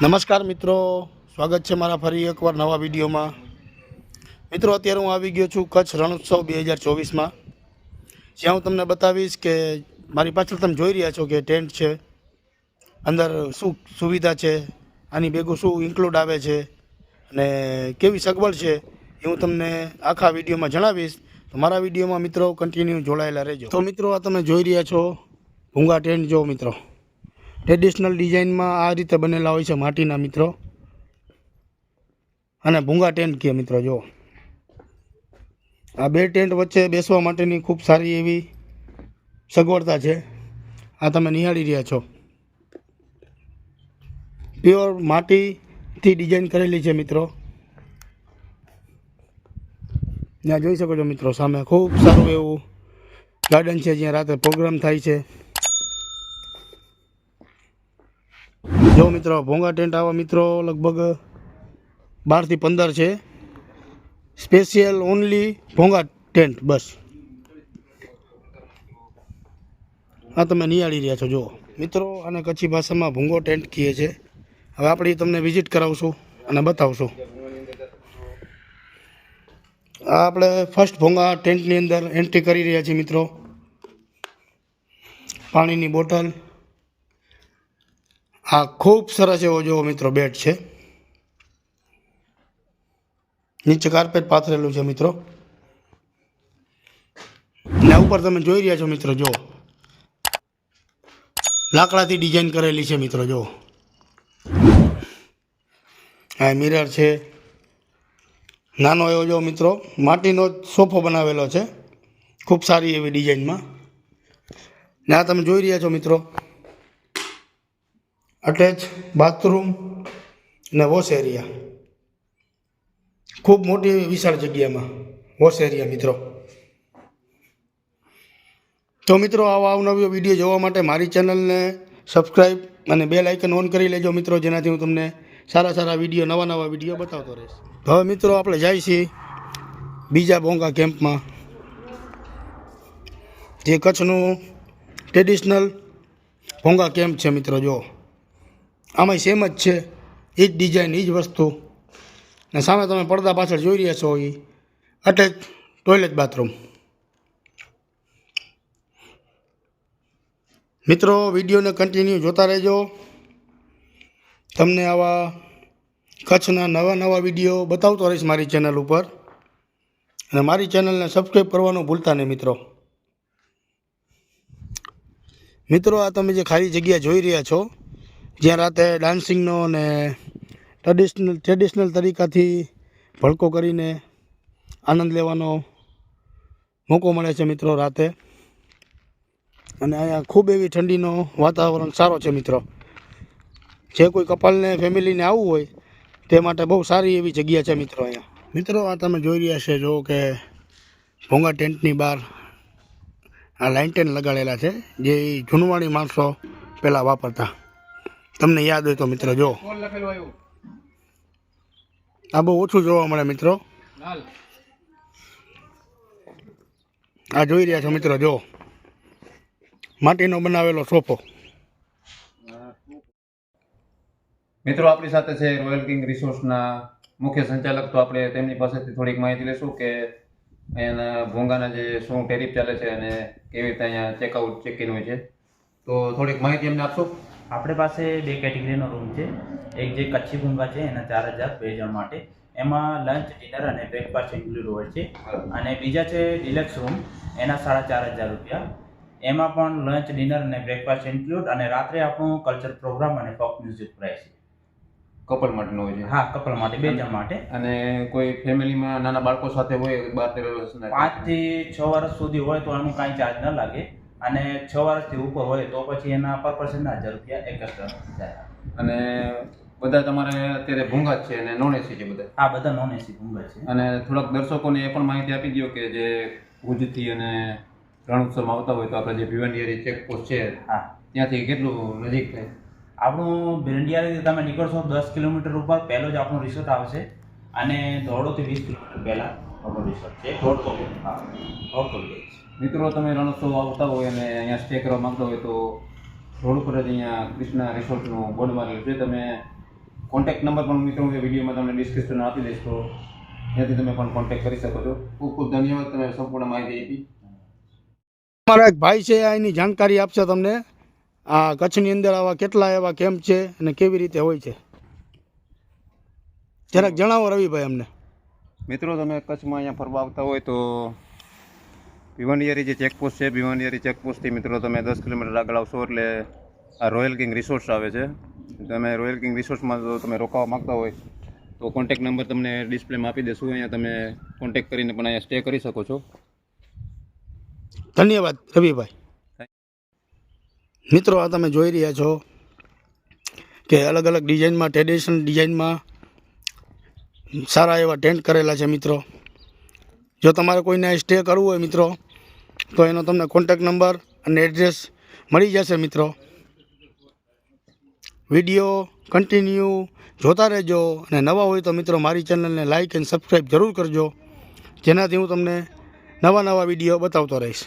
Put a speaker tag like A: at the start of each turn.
A: નમસ્કાર મિત્રો, સ્વાગત છે મારા ફરી એકવાર નવા વિડીયોમાં. મિત્રો, અત્યારે હું આવી ગયો છું કચ્છ રણોત્સવ 2024માં, જ્યાં હું તમને બતાવીશ કે મારી પાછળ તમે જોઈ રહ્યા છો કે ટેન્ટ છે, અંદર શું સુવિધા છે, આની ભેગું શું ઇન્ક્લુડ આવે છે અને કેવી સગવડ છે એ હું તમને આખા વિડીયોમાં જણાવીશ. તો મારા વિડીયોમાં મિત્રો કન્ટિન્યુ જોડાયેલા રહેજો. તો મિત્રો, આ તમે જોઈ રહ્યા છો ભૂંગા ટેન્ટ. જો મિત્રો, ટ્રેડિશનલ ડિઝાઇનમાં આ રીતે બનેલા હોય છે માટીના મિત્રો, અને ભૂંગા ટેન્ટ કહે મિત્રો. જો આ બે ટેન્ટ વચ્ચે બેસવા માટેની ખૂબ સારી એવી સગવડતા છે. આ તમે નિહાળી રહ્યા છો, પ્યોર માટીથી ડિઝાઇન કરેલી છે મિત્રો. ત્યાં જોઈ શકો છો મિત્રો, સામે ખૂબ સારું એવું ગાર્ડન છે જ્યાં રાતે પ્રોગ્રામ થાય છે. જો મિત્રો, ભોંગા ટેન્ટ આવા મિત્રો લગભગ 12 થી 15 છે. સ્પેશિયલ ઓનલી ભોંગા ટેન્ટ બસ. આ તમે નિહાળી રહ્યા છો. જુઓ મિત્રો, અને કચ્છી ભાષામાં ભૂંગો ટેન્ટ કહે છે. હવે આપણે તમને વિઝિટ કરાવશું અને બતાવશું. આ આપણે ફર્સ્ટ ભોંગા ટેન્ટની અંદર એન્ટ્રી કરી રહ્યા છીએ મિત્રો. પાણીની બોટલ, આ ખૂબ સરસ એવો જો મિત્રો બેડ છે. નીચે કાર્પેટ પાથરેલું છે મિત્રો. ને ઉપર તમે જોઈ રહ્યા છો મિત્રો, જો લાકડાથી ડિઝાઇન કરેલી છે મિત્રો. જો આ મિરર છે, નાનો એવો જો મિત્રો માટીનો સોફો બનાવેલો છે ખૂબ સારી એવી ડિઝાઇનમાં. ને આ તમે જોઈ રહ્યા છો મિત્રો, અટેચ બાથરૂમ અને વોશ એરિયા. ખૂબ મોટી એવી વિશાળ જગ્યામાં વોશ એરિયા મિત્રો. તો મિત્રો, આવા અવનવી વિડીયો જોવા માટે મારી ચેનલને સબસ્ક્રાઈબ અને બેલ આઇકન ઓન કરી લેજો મિત્રો, જેનાથી હું તમને સારા વિડીયો, નવા વિડીયો બતાવતો રહીશ. હવે મિત્રો, આપણે જાય છીએ બીજા ભોંગા કેમ્પમાં, જે કચ્છનું ટ્રેડિશનલ ભોંગા કેમ્પ છે મિત્રો. જો આમાં સેમ જ છે, એ જ ડિઝાઇન, એ જ વસ્તુ. ને સામે તમે પડદા પાછળ જોઈ રહ્યા છો એ અટેચ ટોયલેટ બાથરૂમ. મિત્રો, વિડીયોને કન્ટિન્યુ જોતા રહેજો. તમને આવા કચ્છના નવા વિડીયો બતાવતો રહીશ મારી ચેનલ ઉપર. અને મારી ચેનલને સબસ્ક્રાઈબ કરવાનું ભૂલતા નહીં મિત્રો. મિત્રો, આ તમે જે ખાલી જગ્યા જોઈ રહ્યા છો, જ્યાં રાતે ડાન્સિંગનો અને ટ્રેડિશનલ તરીકાથી ભડકો કરીને આનંદ લેવાનો મોકો મળે છે મિત્રો રાતે. અને અહીંયા ખૂબ એવી ઠંડીનો વાતાવરણ સારો છે મિત્રો. જે કોઈ કપલને, ફેમિલીને આવવું હોય તે માટે બહુ સારી એવી જગ્યા છે મિત્રો અહીંયા. મિત્રો, આ તમે જોઈ રહ્યા છે જો કે ભોંગા ટેન્ટની બહાર આ લાઇન્ટેન લગાડેલા છે, જે જૂનવાણી માણસો પહેલાં વાપરતા. તમને યાદ હોય તો મિત્રો, જો આ બહુ ઓછું જોવા મળે મિત્રો. આ જોઈ રહ્યા છો મિત્રો, જો માટીનો બનાવેલો સોફો.
B: મિત્રો, આપણી સાથે છે રોયલ કિંગ રિસોર્ટ્સના મુખ્ય સંચાલક. તો આપણે તેમની પાસેથી થોડીક માહિતી લેશું કે અહીંયાના ભોંગાના જે શું ટેરિફ ચાલે છે અને કેવી રીતે અહીંયા ચેકઆઉટ ચેક ઇન હોય છે. તો થોડીક માહિતી અમને આપશો.
C: આપણી પાસે 2 કેટેગરીનો રૂમ છે. એક જે કચ્છી ભૂંગા છે એના 4000 2 જણ માટે, એમાં લંચ, ડિનર અને બ્રેકફાસ્ટ ઇન્ક્લુડ હોય છે. અને બીજા છે ડિલક્સ રૂમ, એના 4500 રૂપિયા. એમાં પણ લંચ, ડિનર અને બ્રેકફાસ્ટ ઇન્ક્લુડ, અને રાત્રે આપણું કલ્ચર પ્રોગ્રામ અને ફોક મ્યુઝિક પ્રાઇસ છે.
B: કપલ માટેનો હોય છે?
C: હા, કપલ માટે, 2 જણ માટે.
B: અને કોઈ ફેમિલીમાં નાના બાળકો સાથે હોય 12-13 વર્ષના,
C: 5 થી 6 વર્ષ સુધી હોય તો એનું કાંઈ ચાર્જ ન લાગે. અને 6 વર્ષથી ઉપર હોય તો પછી એના પર પર્સન 1000 રૂપિયા એક્સ્ટ્રા જાય.
B: અને બધા તમારે અત્યારે ભૂંગા જ છે અને નોન એસી છે બધા?
C: હા, બધા નોન એસી ભૂંગા છે.
B: અને થોડાક દર્શકોને એ પણ માહિતી આપી દો કે જે ભુજથી અને રણોત્સવમાં આવતા હોય તો આપણે જે ભિવંડિયારી ચેકપોસ્ટ છે, હા, ત્યાંથી કેટલું નજીક થાય?
C: આપણું ભિવંડિયાથી તમે નીકળશો 10 કિલોમીટર ઉપર પહેલો જ આપણું રિસોર્ટ આવશે. અને ધોરડોથી 20 કિલોમીટર પહેલાં આપણું રિસોર્ટ છે. ધોરડો.
B: મિત્રો, તમે રણોત્સવ આવતા હોય અને અહીંયા સ્ટે કરવા માંગતા હોય તો રોડ ઉપર જ અહીંયા કૃષ્ણા રિસોર્ટનું બોર્ડ મારેલું છે. તમે કોન્ટેક્ટ નંબર પણ મિત્રો હું વિડીયોમાં તમને ડિસ્ક્રિપ્શનમાં આપી દઈશ, તો ત્યાંથી તમે પણ કોન્ટેક્ટ કરી શકો છો. ખૂબ ખૂબ ધન્યવાદ, તમે સંપૂર્ણ માહિતી આપી.
A: મારા એક ભાઈ છે આ એની જાણકારી આપશે તમને આ કચ્છની અંદર આવા કેટલા એવા કેમ્પ છે અને કેવી રીતે હોય છે. જરાક જણાવો રવિભાઈ અમને.
B: મિત્રો તમે કચ્છમાં અહીંયા ફરવા આવતા હોય તો ભીવંડિયારી જે ચેકપોસ્ટ છે, ભીવંડિયારી ચેકપોસ્ટથી મિત્રો તમે 10 કિલોમીટર આગળ આવશો એટલે આ રોયલ કિંગ રિસોર્ટ્સ આવે છે. તમે રોયલ કિંગ રિસોર્ટ્સમાં જો તમે રોકાવા માગતા હોય તો કોન્ટેક્ટ નંબર તમને ડિસ્પ્લેમાં આપી દેશું. અહીંયા તમે કોન્ટેક્ટ કરીને પણ અહીંયા સ્ટે કરી શકો છો.
A: ધન્યવાદ રવિભાઈ. મિત્રો આ તમે જોઈ રહ્યા છો કે અલગ અલગ ડિઝાઇનમાં, ટ્રેડિશનલ ડિઝાઇનમાં સારા એવા ટેન્ટ કરેલા છે મિત્રો. જો તમારે કોઈને સ્ટે કરવું હોય મિત્રો તો એનો તમને કોન્ટેક્ટ નંબર અને એડ્રેસ મળી જશે મિત્રો. વિડીયો કન્ટિન્યુ જોતા રહેજો અને નવા હોય તો મિત્રો મારી ચેનલને લાઇક એન્ડ સબસ્ક્રાઈબ જરૂર કરજો, જેનાથી હું તમને નવા વિડીયો બતાવતો રહીશ.